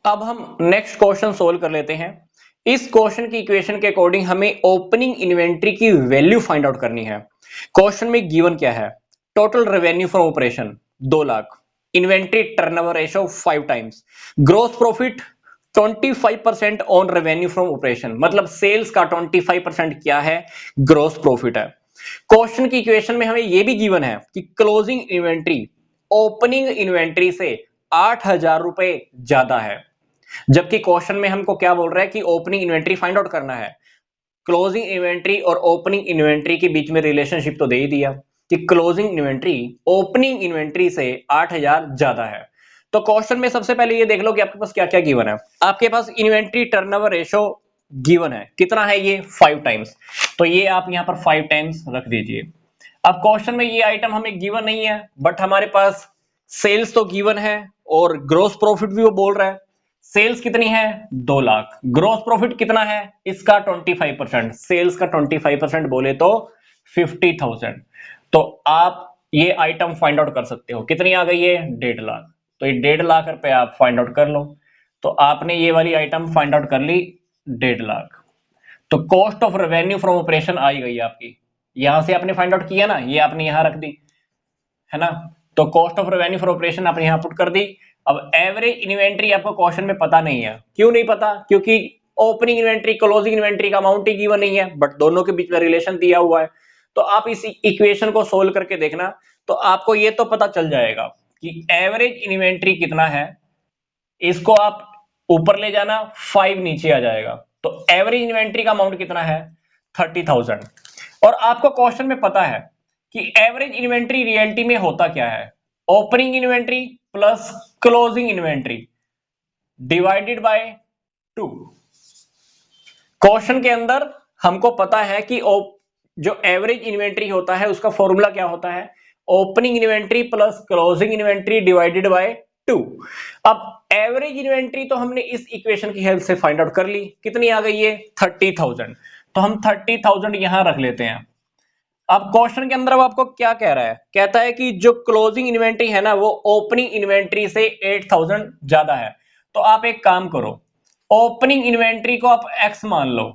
अब हम next question solve कर लेते हैं। इस क्वेश्चन की इक्वेशन के अकॉर्डिंग हमें ओपनिंग इन्वेंट्री की वैल्यू फाइंड आउट करनी है। क्वेश्चन में गिवन क्या है? Total revenue from operation 2 lakh, inventory turnover ratio 5 times, gross profit 25% on revenue from operation, मतलब सेल्स का 25% क्या है? ग्रोस प्रॉफिट है। क्वेश्चन की इक्वेशन में हमें यह भी गिवन है कि क्लोजिंग इन्वेंट्री ओपनिंग इन्वेंट्री से 8,000 रुपए ज्यादा है, जबकि क्वेश्चन में हमको क्या बोल रहा है कि ओपनिंग इन्वेंट्री फाइंड आउट करना है। क्लोजिंग इन्वेंट्री और ओपनिंग इन्वेंट्री के बीच में रिलेशनशिप तो दे ही दिया कि क्लोजिंग इन्वेंट्री ओपनिंग इन्वेंट्री से 8,000 ज्यादा है। तो क्वेश्चन में सबसे पहले ये देख लो कि आपके पास क्या क्या गिवन है। आपके पास इन्वेंट्री टर्नओवर रेशो गिवन है, कितना है ये? 5 टाइम्स। तो ये आप यहां पर 5 टाइम्स रख दीजिए। अब क्वेश्चन में ये आइटम हमें गिवन नहीं है, बट हमारे पास सेल्स तो गिवन है और ग्रोस प्रॉफिट भी वो बोल रहा है। सेल्स कितनी है? 2 लाख। ग्रोस प्रॉफिट कितना है इसका? 25%। सेल्स का 25% बोले तो 50,000। तो आप ये आइटम फाइंड आउट कर सकते हो। कितनी आ गई है? 1.5 लाख। तो ये 1.5 लाख रुपए आप फाइंड आउट कर लो। तो आपने ये वाली आइटम फाइंड आउट कर ली 1.5 लाख। तो cost of revenue from operation आई गई आपकी। यहां से आपने फाइंड आउट किया ना, ये आपने यहां रख दी है ना। तो cost of revenue for operation आपने यहां पुट कर दी। अब एवरेज इन्वेंट्री आपको क्वेश्चन में पता नहीं है। क्यों नहीं पता? क्योंकि ओपनिंग इन्वेंट्री क्लोजिंग इन्वेंट्री का अमाउंट ही गिवन नहीं है, बट दोनों के बीच में रिलेशन दिया हुआ है। तो आप इस इक्वेशन को सोल्व करके देखना, तो आपको ये तो पता चल जाएगा कि एवरेज इन्वेंट्री कितना है। इसको आप ऊपर ले जाना, 5 नीचे आ जाएगा। तो एवरेज इन्वेंट्री का अमाउंट कितना है? 30,000। और आपको क्वेश्चन में पता है कि एवरेज इन्वेंट्री रियलिटी में होता क्या है? Opening inventory plus closing inventory divided by 2। Question के अंदर हमको पता है कि जो एवरेज इन्वेंट्री होता है उसका फॉर्मूला क्या होता है? Opening inventory plus closing inventory divided by 2। अब एवरेज इन्वेंट्री तो हमने इस इक्वेशन की हेल्प से फाइंड आउट कर ली। कितनी आ गई है? 30,000। तो हम 30,000 यहां रख लेते हैं। अब क्वेश्चन के अंदर वो आपको क्या कह रहा है? कहता है कि जो क्लोजिंग इन्वेंट्री है ना, वो ओपनिंग इन्वेंट्री से 8,000 ज्यादा है। तो आप एक काम करो, ओपनिंग इन्वेंट्री को आप x मान लो,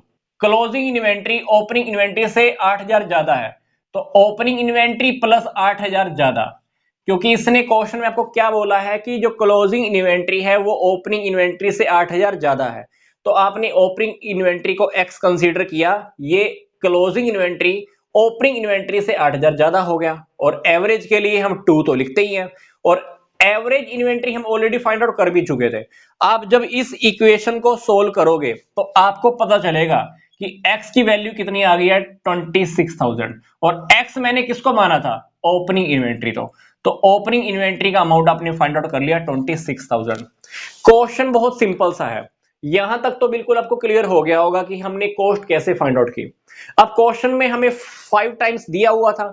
क्लोजिंग इन्वेंट्री ओपनिंग इन्वेंट्री से 8,000 ज्यादा है। तो ओपनिंग इन्वेंट्री प्लस 8,000 ज्यादा, क्योंकि इसने क्वेश्चन में आपको क्या बोला है कि जो क्लोजिंग इन्वेंट्री है वो ओपनिंग इन्वेंट्री से 8,000 ज्यादा है। तो आपने ओपनिंग इन्वेंट्री को x कंसीडर किया, ये क्लोजिंग इन्वेंट्री ओपनिंग इन्वेंट्री से 8,000 ज्यादा हो गया। और एवरेज के लिए हम 2 तो लिखते ही हैं, और एवरेज इन्वेंट्री हम ऑलरेडी फाइंड आउट कर भी चुके थे। आप जब इस इक्वेशन को सोल्व करोगे तो आपको पता चलेगा कि x की वैल्यू कितनी आ गई है? 26,000। और x मैंने किसको माना था? Opening inventory. तो ओपनिंग इन्वेंट्री का अमाउंट आपने फाइंड आउट कर लिया 26,000। क्वेश्चन बहुत सिंपल सा है। यहां तक तो बिल्कुल आपको क्लियर हो गया होगा कि हमने कॉस्ट कैसे फाइंड आउट की। अब क्वेश्चन में हमें 5 टाइम्स दिया हुआ था,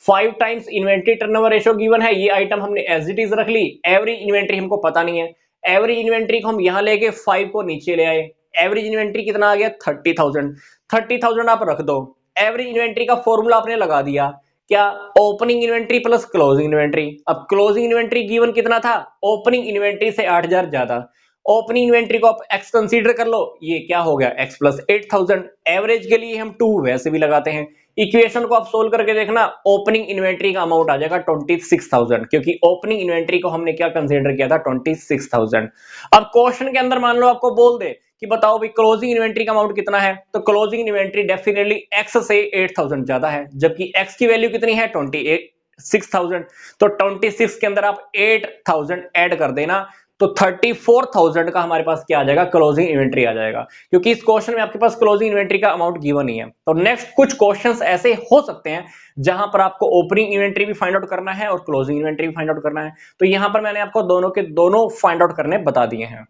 5 times inventory turnover ratio given है। ये आइटम हमने एज इट इज रख ली। एवरेज इन्वेंट्री हमको पता नहीं है। एवरेज इन्वेंट्री को हम यहां लेके 5 को नीचे ले आए। एवरेज इन्वेंट्री कितना आ गया? 30,000। 30,000 आप रख दो। एवरेज इन्वेंट्री का फॉर्मूला आपने लगा दिया, क्या? Opening inventory plus closing inventory. अब क्लोजिंग इन्वेंट्री गिवन कितना था? ओपनिंग इन्वेंट्री से 8,000 ज्यादा। ओपनिंग इन्वेंट्री को आप x कंसीडर कर लो, ये क्या हो गया? x plus 8,000। एवरेज के लिए हम 2 वैसे भी लगाते हैं। इक्वेशन को आप सोल्व करके देखना, ओपनिंग इन्वेंट्री का अमाउंट आ जाएगा 26,000, क्योंकि ओपनिंग इन्वेंट्री को हमने क्या कंसीडर किया था? 26,000। अब क्वेश्चन के अंदर मान लो आपको बोल दे कि बताओ भाई क्लोजिंग इन्वेंट्री का अमाउंट कितना है, तो क्लोजिंग इन्वेंट्री डेफिनेटली x से 8,000 ज्यादा है, जबकि x की वैल्यू कितनी है? 26,000। तो 26 के अंदर आप 8,000 ऐड कर देना, तो 34,000 का हमारे पास क्या आ जाएगा? क्लोजिंग इन्वेंट्री आ जाएगा, क्योंकि इस क्वेश्चन में आपके पास क्लोजिंग इन्वेंट्री का अमाउंट गिवन नहीं है। तो नेक्स्ट कुछ क्वेश्चंस ऐसे हो सकते हैं जहां पर आपको ओपनिंग इन्वेंट्री भी फाइंड आउट करना है और क्लोजिंग इन्वेंट्री भी फाइंड आउट करना है। तो यहां पर मैंने आपको दोनों के दोनों फाइंड आउट करने बता दिए हैं।